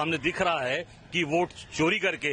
सामने दिख रहा है कि वोट चोरी करके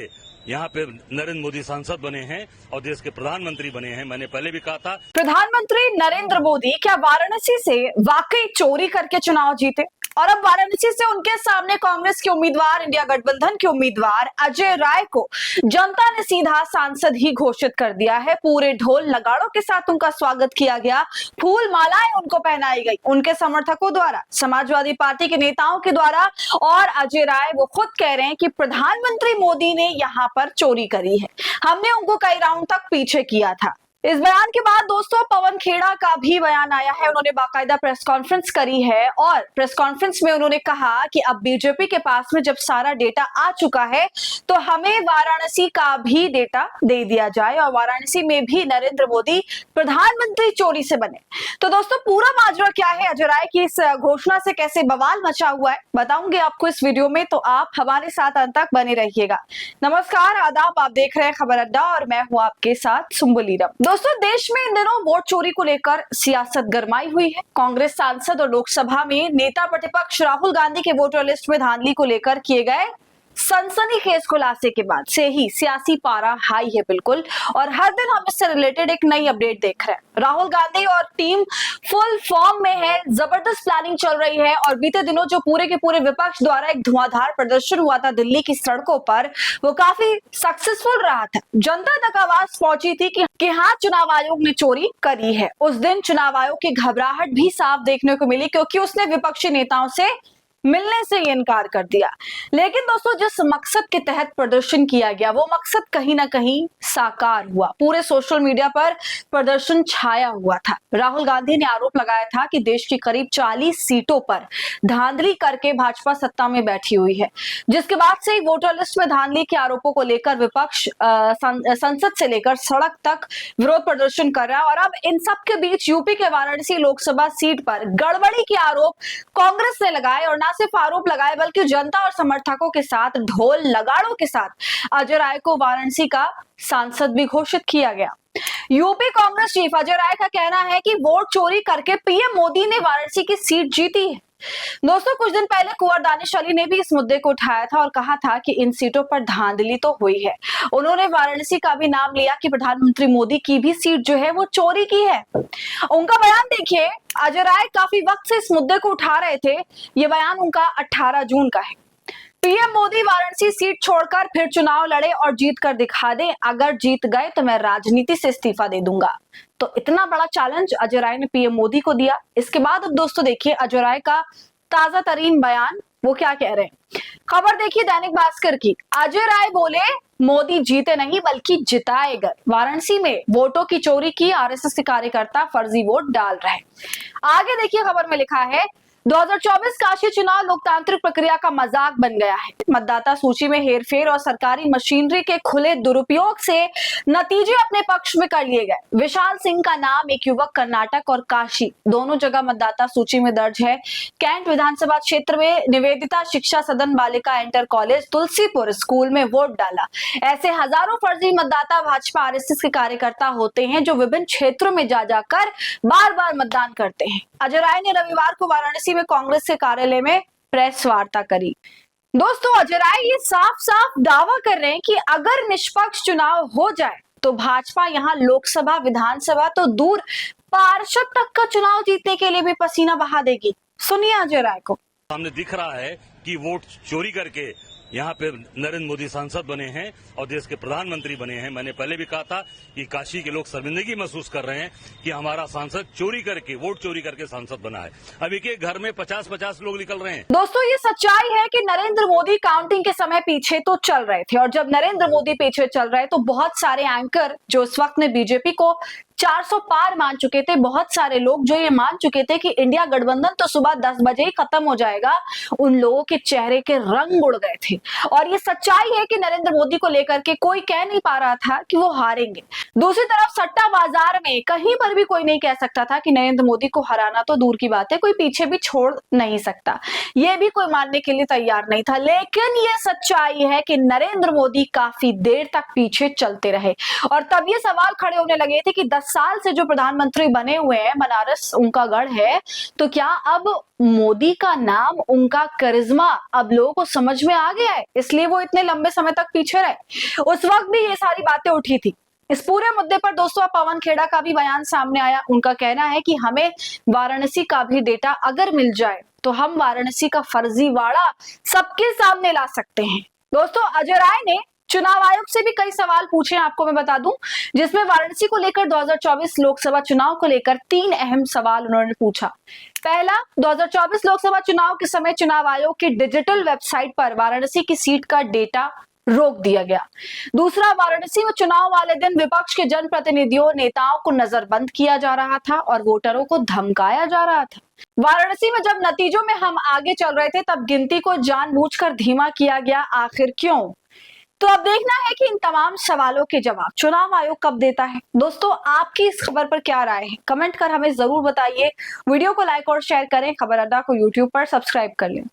यहाँ पे नरेंद्र मोदी सांसद बने हैं और देश के प्रधानमंत्री बने हैं। मैंने पहले भी कहा था, प्रधानमंत्री नरेंद्र मोदी क्या वाराणसी से वाकई चोरी करके चुनाव जीते? और अब वाराणसी से उनके सामने कांग्रेस के उम्मीदवार, इंडिया गठबंधन के उम्मीदवार अजय राय को जनता ने सीधा सांसद ही घोषित कर दिया है। पूरे ढोल नगाड़ों के साथ उनका स्वागत किया गया, फूल मालाएं उनको पहनाई गई उनके समर्थकों द्वारा, समाजवादी पार्टी के नेताओं के द्वारा। और अजय राय वो खुद कह रहे हैं कि प्रधानमंत्री मोदी ने यहाँ पर चोरी करी है, हमने उनको कई राउंड तक पीछे किया था। इस बयान के बाद दोस्तों पवन खेड़ा का भी बयान आया है। उन्होंने बाकायदा प्रेस कॉन्फ्रेंस करी है और प्रेस कॉन्फ्रेंस में उन्होंने कहा कि अब बीजेपी के पास में जब सारा डेटा आ चुका है तो हमें वाराणसी का भी डेटा दे दिया जाए और वाराणसी में भी नरेंद्र मोदी प्रधानमंत्री चोरी से बने। तो दोस्तों पूरा माजरा क्या है, अजय राय की इस घोषणा से कैसे बवाल मचा हुआ है, बताऊंगी आपको इस वीडियो में, तो आप हमारे साथ अंत तक बने रहिएगा। नमस्कार, आदाब, आप देख रहे हैं खबर अड्डा और मैं हूं आपके साथ सुम्बुलीरम। दोस्तों देश में इन दिनों वोट चोरी को लेकर सियासत गरमाई हुई है। कांग्रेस सांसद और लोकसभा में नेता प्रतिपक्ष राहुल गांधी के वोटर लिस्ट में धांधली को लेकर किए गए सनसनीखेज खुलासे के बाद से ही सियासी पारा हाई है बिल्कुल, और हर दिन हम इससे रिलेटेड एक नई अपडेट देख रहे हैं। राहुल गांधी और टीम फुल फॉर्म में है, जबरदस्त प्लानिंग चल रही है और बीते दिनों जो पूरे के पूरे विपक्ष द्वारा एक धुआंधार प्रदर्शन हुआ था दिल्ली की सड़कों पर, वो काफी सक्सेसफुल रहा था। जनता तक आवाज पहुंची थी कि हाँ, चुनाव आयोग ने चोरी करी है। उस दिन चुनाव आयोग की घबराहट भी साफ देखने को मिली क्योंकि उसने विपक्षी नेताओं से मिलने से इनकार कर दिया। लेकिन दोस्तों जिस मकसद के तहत प्रदर्शन किया गया वो मकसद कहीं ना कहीं साकार हुआ। पूरे सोशल मीडिया पर प्रदर्शन छाया हुआ था। राहुल गांधी ने आरोप लगाया था कि देश की करीब 40 सीटों पर धांधली करके भाजपा सत्ता में बैठी हुई है, जिसके बाद से वोटर लिस्ट में धांधली के आरोपों को लेकर विपक्ष संसद से लेकर सड़क तक विरोध प्रदर्शन कर रहा है। और अब इन सब के बीच यूपी के वाराणसी लोकसभा सीट पर गड़बड़ी के आरोप कांग्रेस ने लगाए और ना सिर्फ आरोप लगाए बल्कि जनता और समर्थकों के साथ ढोल नगाड़ों के साथ अजय राय को वाराणसी का सांसद भी घोषित किया गया। यूपी कांग्रेस चीफ अजय राय का कहना है कि वोट चोरी करके पीएम मोदी ने वाराणसी की सीट जीती है। दोस्तों कुछ दिन पहले कुंवर दानिश अली ने भी इस मुद्दे को उठाया था और कहा था कि इन सीटों पर धांधली तो हुई है। उन्होंने वाराणसी का भी नाम लिया कि प्रधानमंत्री मोदी की भी सीट जो है वो चोरी की है। उनका बयान देखिए, अजय राय काफी वक्त से इस मुद्दे को उठा रहे थे। ये बयान उनका 18 जून का है। पीएम मोदी वाराणसी सीट छोड़कर फिर चुनाव लड़े और जीत कर दिखा दे, अगर जीत गए तो मैं राजनीति से इस्तीफा दे दूंगा। तो इतना बड़ा चैलेंज अजय राय ने पीएम मोदी को दिया। इसके बाद अब दोस्तों देखिए अजय राय का ताजा तरीन बयान, वो क्या कह रहे हैं। खबर देखिए दैनिक भास्कर की। अजय राय बोले, मोदी जीते नहीं बल्कि जिताएगा। वाराणसी में वोटों की चोरी की, आरएसएस के कार्यकर्ता फर्जी वोट डाल रहे। आगे देखिए खबर में लिखा है, 2024 काशी चुनाव लोकतांत्रिक प्रक्रिया का मजाक बन गया है। मतदाता सूची में हेरफेर और सरकारी मशीनरी के खुले दुरुपयोग से नतीजे अपने पक्ष में कर लिए गए। विशाल सिंह का नाम एक युवक कर्नाटक और काशी दोनों जगह मतदाता सूची में दर्ज है। कैंट विधानसभा क्षेत्र में निवेदिता शिक्षा सदन बालिका इंटर कॉलेज तुलसीपुर स्कूल में वोट डाला। ऐसे हजारों फर्जी मतदाता भाजपा आरएसएस के कार्यकर्ता होते हैं जो विभिन्न क्षेत्रों में जा जाकर बार बार मतदान करते हैं। अजय राय ने रविवार को वाराणसी में कांग्रेस के कार्यालय में प्रेस वार्ता करी। दोस्तों अजय राय ये साफ साफ दावा कर रहे हैं कि अगर निष्पक्ष चुनाव हो जाए तो भाजपा यहाँ लोकसभा विधानसभा तो दूर पार्षद तक का चुनाव जीतने के लिए भी पसीना बहा देगी। सुनिए अजय राय को। सामने दिख रहा है कि वोट चोरी करके यहाँ पे नरेंद्र मोदी सांसद बने हैं और देश के प्रधानमंत्री बने हैं। मैंने पहले भी कहा था कि काशी के लोग शर्मिंदगी महसूस कर रहे हैं कि हमारा सांसद चोरी करके, वोट चोरी करके सांसद बना है। अभी के घर में 50-50 लोग निकल रहे हैं। दोस्तों ये सच्चाई है कि नरेंद्र मोदी काउंटिंग के समय पीछे तो चल रहे थे, और जब नरेंद्र मोदी पीछे चल रहे तो बहुत सारे एंकर जो इस वक्त में बीजेपी को 400 पार मान चुके थे, बहुत सारे लोग जो ये मान चुके थे कि इंडिया गठबंधन तो सुबह 10 बजे ही खत्म हो जाएगा, उन लोगों के चेहरे के रंग उड़ गए थे। और ये सच्चाई है कि नरेंद्र मोदी को लेकर के कोई कह नहीं पा रहा था कि वो हारेंगे। दूसरी तरफ सट्टा बाजार में कहीं पर भी कोई नहीं कह सकता था कि नरेंद्र मोदी को हराना तो दूर की बात है, कोई पीछे भी छोड़ नहीं सकता, ये भी कोई मानने के लिए तैयार नहीं था। लेकिन ये सच्चाई है कि नरेंद्र मोदी काफी देर तक पीछे चलते रहे और तब ये सवाल खड़े होने लगे थे कि 10 साल से जो प्रधानमंत्री बने हुए हैं, बनारस उनका गढ़ है, तो क्या अब मोदी का नाम, उनका करिश्मा अब लोगों को समझ में आ गया है, इसलिए वो इतने लंबे समय तक पीछे रहे? उस वक्त भी ये सारी बातें उठी थी। इस पूरे मुद्दे पर दोस्तों अब पवन खेड़ा का भी बयान सामने आया। उनका कहना है कि हमें वाराणसी का भी डेटा अगर मिल जाए तो हम वाराणसी का फर्जीवाड़ा सबके सामने ला सकते हैं। दोस्तों, अजय राय ने चुनाव आयोग से भी कई सवाल पूछे, आपको मैं बता दूं, जिसमें वाराणसी को लेकर 2024 लोकसभा चुनाव को लेकर 3 अहम सवाल उन्होंने पूछा। पहला, 2024 लोकसभा चुनाव के समय चुनाव आयोग की डिजिटल वेबसाइट पर वाराणसी की सीट का डेटा रोक दिया गया। दूसरा, वाराणसी में चुनाव वाले दिन विपक्ष के जनप्रतिनिधियों, नेताओं को नजरबंद किया जा रहा था और वोटरों को धमकाया जा रहा था। वाराणसी में जब नतीजों में हम आगे चल रहे थे तब गिनती को जानबूझकर धीमा किया गया, आखिर क्यों? तो अब देखना है कि इन तमाम सवालों के जवाब चुनाव आयोग कब देता है। दोस्तों, आपकी इस खबर पर क्या राय है, कमेंट कर हमें जरूर बताइए। वीडियो को लाइक और शेयर करें। खबर अड्डा को यूट्यूब पर सब्सक्राइब कर लें।